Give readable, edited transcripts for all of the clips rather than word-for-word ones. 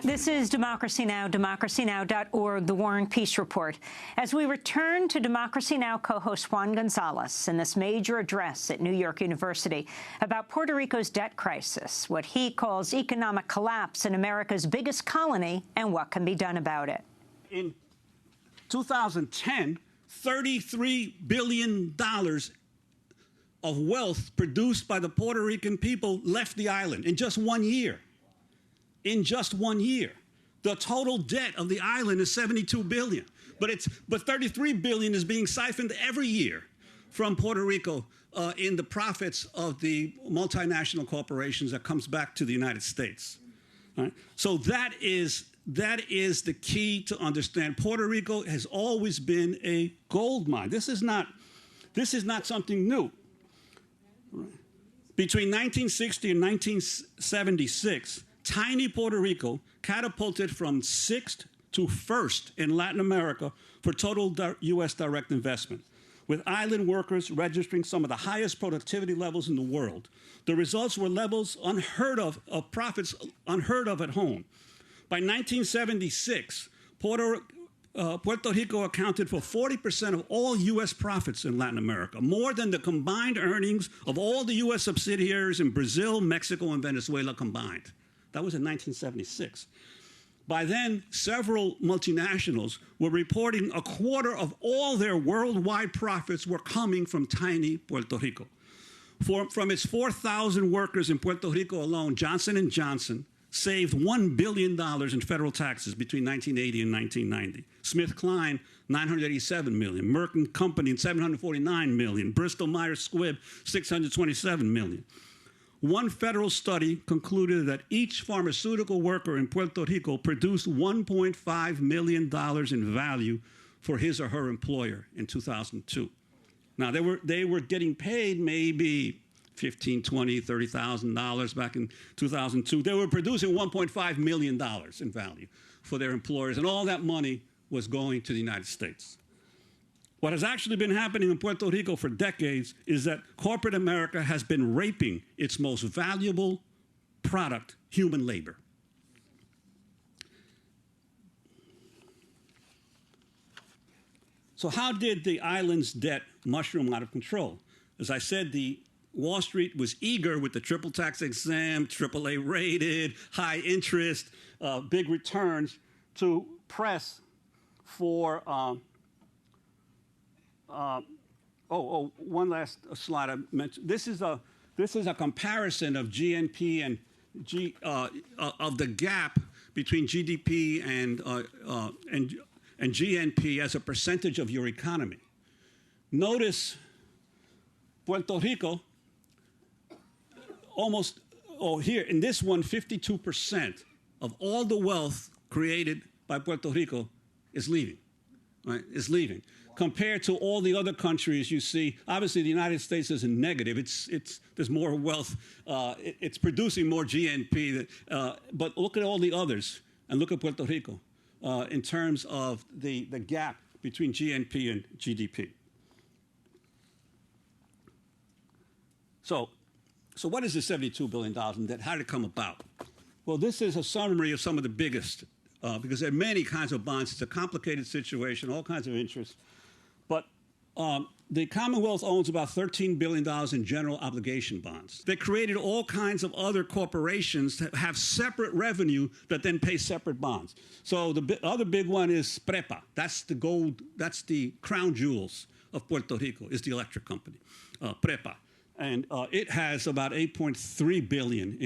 This is Democracy Now!, democracynow.org, The War and Peace Report. As we return to Democracy Now! Co-host Juan González in this major address at New York University about Puerto Rico's debt crisis, what he calls economic collapse in America's biggest colony, and what can be done about it. In 2010, $33 billion of wealth produced by the Puerto Rican people left the island in just 1 year. In just 1 year. The total debt of the island is $72 billion. But $33 billion is being siphoned every year from Puerto Rico in the profits of the multinational corporations that comes back to the United States. Right? So that is the key to understand. Puerto Rico has always been a gold mine. This is not something new. Right? Between 1960 and 1976, tiny Puerto Rico catapulted from 6th to 1st in Latin America for total U.S. direct investment, with island workers registering some of the highest productivity levels in the world. The results were levels unheard of profits unheard of at home. By 1976, Puerto Rico accounted for 40% of all U.S. profits in Latin America, more than the combined earnings of all the U.S. subsidiaries in Brazil, Mexico, and Venezuela combined. That was in 1976. By then, several multinationals were reporting a quarter of all their worldwide profits were coming from tiny Puerto Rico. From its 4,000 workers in Puerto Rico alone, Johnson & Johnson saved $1 billion in federal taxes between 1980 and 1990. SmithKline, $987 million. Merck & Company, $749 million. Bristol-Myers Squibb, $627 million. One federal study concluded that each pharmaceutical worker in Puerto Rico produced $1.5 million in value for his or her employer in 2002. Now, they were getting paid maybe $15,000, $20,000, $30,000 back in 2002. They were producing $1.5 million in value for their employers, and all that money was going to the United States. What has actually been happening in Puerto Rico for decades is that corporate America has been raping its most valuable product, human labor. So how did the island's debt mushroom out of control? As I said, the Wall Street was eager with the triple tax exempt, AAA rated, high interest, big returns to press for one last slide I mentioned. This is a comparison of GNP and of the gap between GDP and GNP as a percentage of your economy. Notice Puerto Rico here in this one, 52% of all the wealth created by Puerto Rico is leaving, right? Is leaving. Compared to all the other countries you see, obviously the United States is in negative. There's more wealth. It's producing more GNP. But look at all the others, and look at Puerto Rico in terms of the gap between GNP and GDP. So what is the $72 billion in debt? How did it come about? Well, this is a summary of some of the biggest, because there are many kinds of bonds. It's a complicated situation, all kinds of interests. But the Commonwealth owns about $13 billion in general obligation bonds. They created all kinds of other corporations that have separate revenue that then pay separate bonds. So the other big one is PREPA. That's the gold, that's the crown jewels of Puerto Rico, is the electric company, PREPA. And it has about $8.3 billion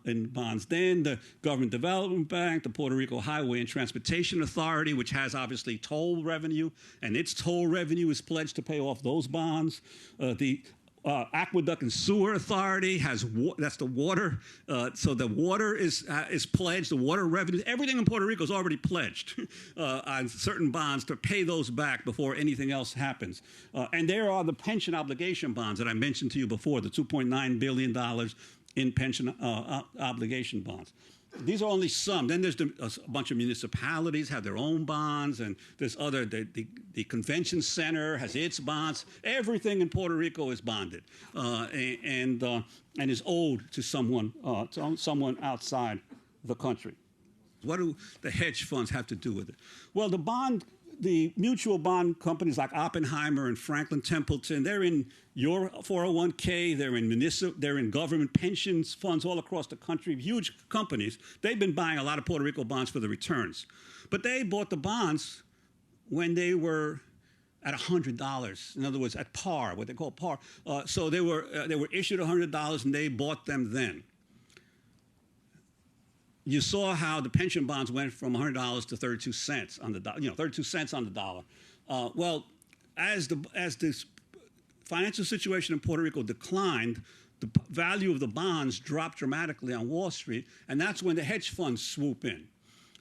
in bonds. Then the Government Development Bank, the Puerto Rico Highway and Transportation Authority, which has obviously toll revenue, and its toll revenue is pledged to pay off those bonds. The Aqueduct and Sewer Authority has that's the water. So the water is pledged. The water revenue, everything in Puerto Rico is already pledged on certain bonds to pay those back before anything else happens. And there are the pension obligation bonds that I mentioned to you before, the $2.9 billion in pension obligation bonds. These are only some. Then there's a bunch of municipalities have their own bonds, and there's other, the convention center has its bonds. Everything in Puerto Rico is bonded and is owed to someone outside the country. What do the hedge funds have to do with it? Well, the mutual bond companies like Oppenheimer and Franklin Templeton, they're in your 401k, they're in government pensions funds all across the country, huge companies. They've been buying a lot of Puerto Rico bonds for the returns. But they bought the bonds when they were at $100, in other words, at par, what they call par. So they were issued $100 and they bought them then. You saw how the pension bonds went from $100 to 32 cents on the dollar, 32 cents on the dollar. Well, as this financial situation in Puerto Rico declined, the value of the bonds dropped dramatically on Wall Street, and that's when the hedge funds swoop in.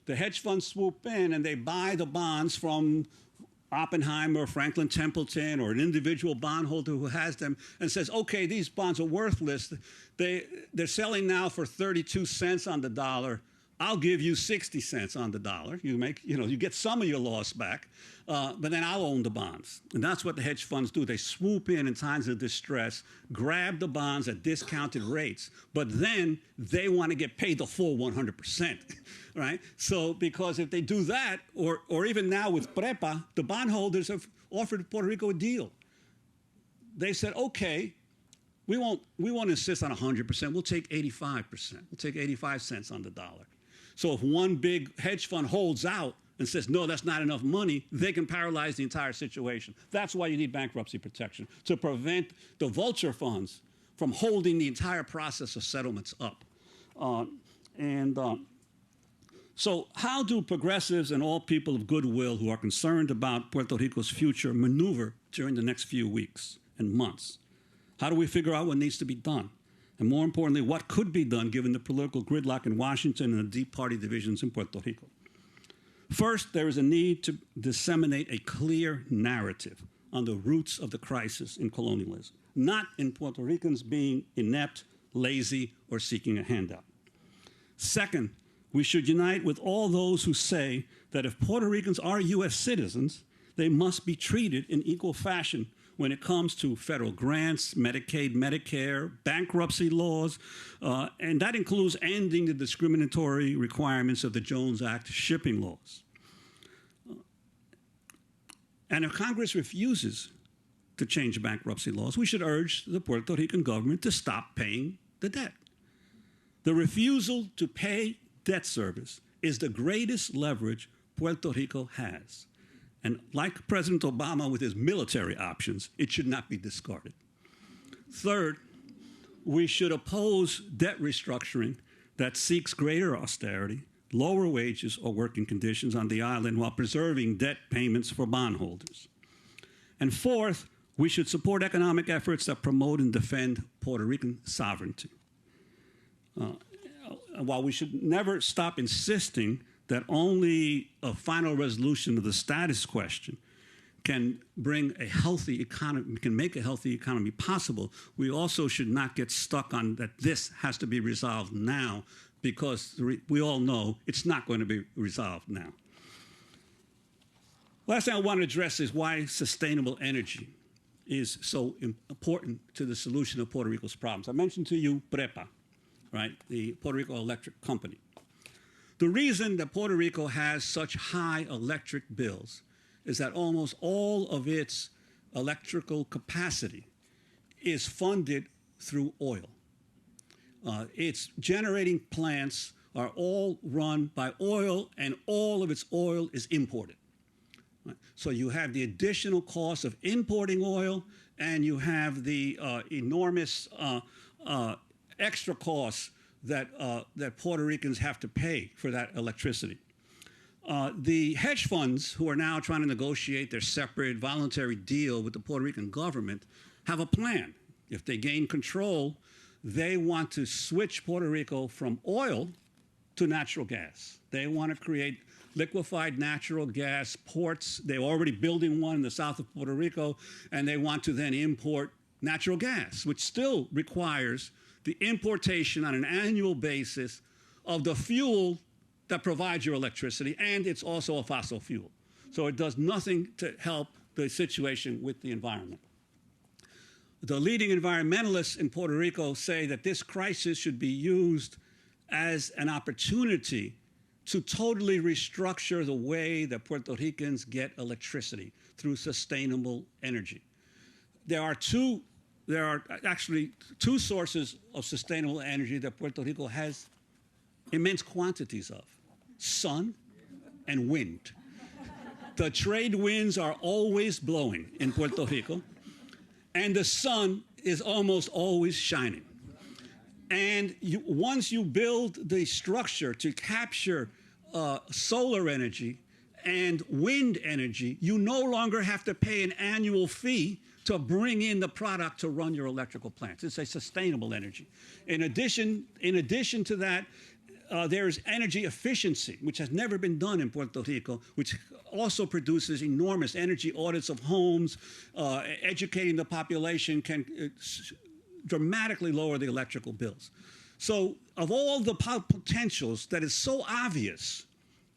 The hedge funds swoop in and they buy the bonds from Oppenheimer, Franklin Templeton, or an individual bondholder who has them and says, okay, these bonds are worthless. They're selling now for 32 cents on the dollar. I'll give you 60 cents on the dollar. You get some of your loss back, but then I'll own the bonds. And that's what the hedge funds do. They swoop in times of distress, grab the bonds at discounted rates, but then they want to get paid the full 100%, right? So because if they do that, or even now with PREPA, the bondholders have offered Puerto Rico a deal. They said, okay, we won't insist on 100%. We'll take 85%. We'll take 85 cents on the dollar. So if one big hedge fund holds out and says, no, that's not enough money, they can paralyze the entire situation. That's why you need bankruptcy protection, to prevent the vulture funds from holding the entire process of settlements up. So how do progressives and all people of goodwill who are concerned about Puerto Rico's future maneuver during the next few weeks and months? How do we figure out what needs to be done? And more importantly, what could be done given the political gridlock in Washington and the deep party divisions in Puerto Rico? First, there is a need to disseminate a clear narrative on the roots of the crisis in colonialism, not in Puerto Ricans being inept, lazy, or seeking a handout. Second, we should unite with all those who say that if Puerto Ricans are U.S. citizens, they must be treated in equal fashion when it comes to federal grants, Medicaid, Medicare, bankruptcy laws, and that includes ending the discriminatory requirements of the Jones Act shipping laws. And if Congress refuses to change bankruptcy laws, we should urge the Puerto Rican government to stop paying the debt. The refusal to pay debt service is the greatest leverage Puerto Rico has. And like President Obama with his military options, it should not be discarded. Third, we should oppose debt restructuring that seeks greater austerity, lower wages or working conditions on the island while preserving debt payments for bondholders. And fourth, we should support economic efforts that promote and defend Puerto Rican sovereignty. While we should never stop insisting that only a final resolution of the status question can bring a healthy economy, can make a healthy economy possible, we also should not get stuck on that this has to be resolved now, because we all know it's not going to be resolved now. Last thing I want to address is why sustainable energy is so important to the solution of Puerto Rico's problems. I mentioned to you PREPA, right, the Puerto Rico Electric Company. The reason that Puerto Rico has such high electric bills is that almost all of its electrical capacity is funded through oil. Its generating plants are all run by oil, and all of its oil is imported. Right? So you have the additional cost of importing oil, and you have the enormous extra costs that Puerto Ricans have to pay for that electricity. The hedge funds who are now trying to negotiate their separate voluntary deal with the Puerto Rican government have a plan. If they gain control, they want to switch Puerto Rico from oil to natural gas. They want to create liquefied natural gas ports. They're already building one in the south of Puerto Rico, and they want to then import natural gas, which still requires the importation on an annual basis of the fuel that provides your electricity, and it's also a fossil fuel. So it does nothing to help the situation with the environment. The leading environmentalists in Puerto Rico say that this crisis should be used as an opportunity to totally restructure the way that Puerto Ricans get electricity through sustainable energy. There are actually two sources of sustainable energy that Puerto Rico has immense quantities of: sun and wind. The trade winds are always blowing in Puerto Rico, and the sun is almost always shining. And once you build the structure to capture solar energy and wind energy, you no longer have to pay an annual fee to bring in the product to run your electrical plants. It's a sustainable energy. In addition to that, there's energy efficiency, which has never been done in Puerto Rico, which also produces enormous energy audits of homes. Educating the population can dramatically lower the electrical bills. So of all the potentials that is so obvious,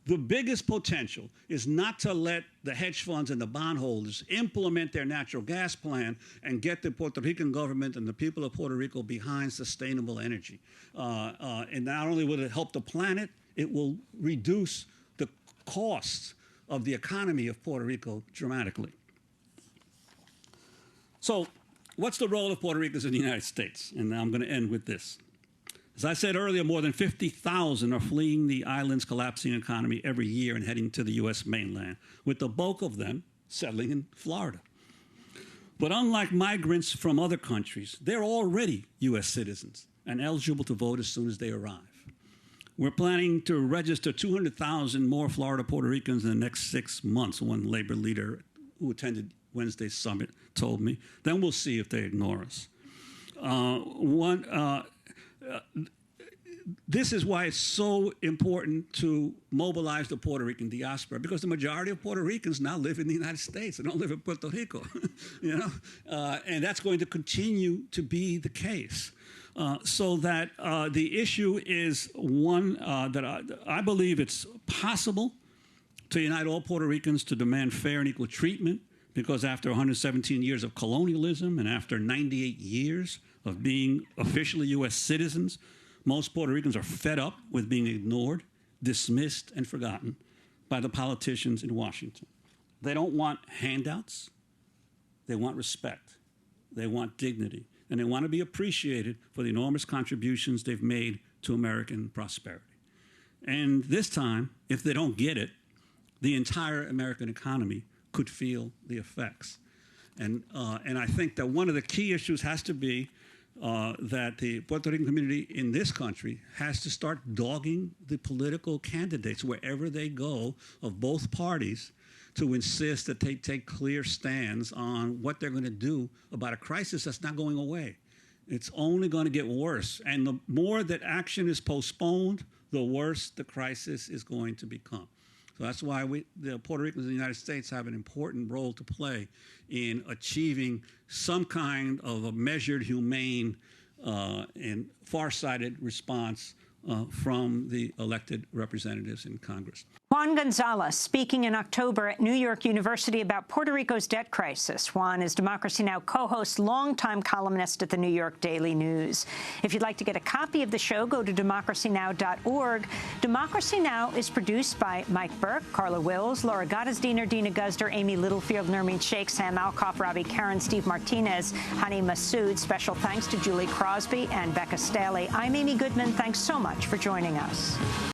the biggest potential is not to let the hedge funds and the bondholders implement their natural gas plan and get the Puerto Rican government and the people of Puerto Rico behind sustainable energy. And not only will it help the planet, it will reduce the costs of the economy of Puerto Rico dramatically. So what's the role of Puerto Ricans in the United States? And now I'm going to end with this. As I said earlier, more than 50,000 are fleeing the island's collapsing economy every year and heading to the U.S. mainland, with the bulk of them settling in Florida. But unlike migrants from other countries, they're already U.S. citizens and eligible to vote as soon as they arrive. We're planning to register 200,000 more Florida Puerto Ricans in the next 6 months, one labor leader who attended Wednesday's summit told me. Then we'll see if they ignore us. This is why it's so important to mobilize the Puerto Rican diaspora, because the majority of Puerto Ricans now live in the United States. They don't live in Puerto Rico, you know? And that's going to continue to be the case. So that the issue is one that I believe it's possible to unite all Puerto Ricans to demand fair and equal treatment, because after 117 years of colonialism and after 98 years of being officially U.S. citizens, most Puerto Ricans are fed up with being ignored, dismissed, and forgotten by the politicians in Washington. They don't want handouts. They want respect. They want dignity. And they want to be appreciated for the enormous contributions they've made to American prosperity. And this time, if they don't get it, the entire American economy could feel the effects. And I think that one of the key issues has to be that the Puerto Rican community in this country has to start dogging the political candidates wherever they go of both parties to insist that they take clear stands on what they're going to do about a crisis that's not going away. It's only going to get worse. And the more that action is postponed, the worse the crisis is going to become. So that's why the Puerto Ricans in the United States have an important role to play in achieving some kind of a measured, humane, and far-sighted response from the elected representatives in Congress. Juan González speaking in October at New York University about Puerto Rico's debt crisis. Juan is Democracy Now! Co-host, longtime columnist at the New York Daily News. If you'd like to get a copy of the show, go to democracynow.org. Democracy Now! Is produced by Mike Burke, Carla Wills, Laura Gottesdiener, Dina Guzder, Amy Littlefield, Nermeen Sheikh, Sam Alcoff, Robbie Karen, Steve Martinez, Hani Massoud. Special thanks to Julie Crosby and Becca Staley. I'm Amy Goodman. Thanks so much for joining us.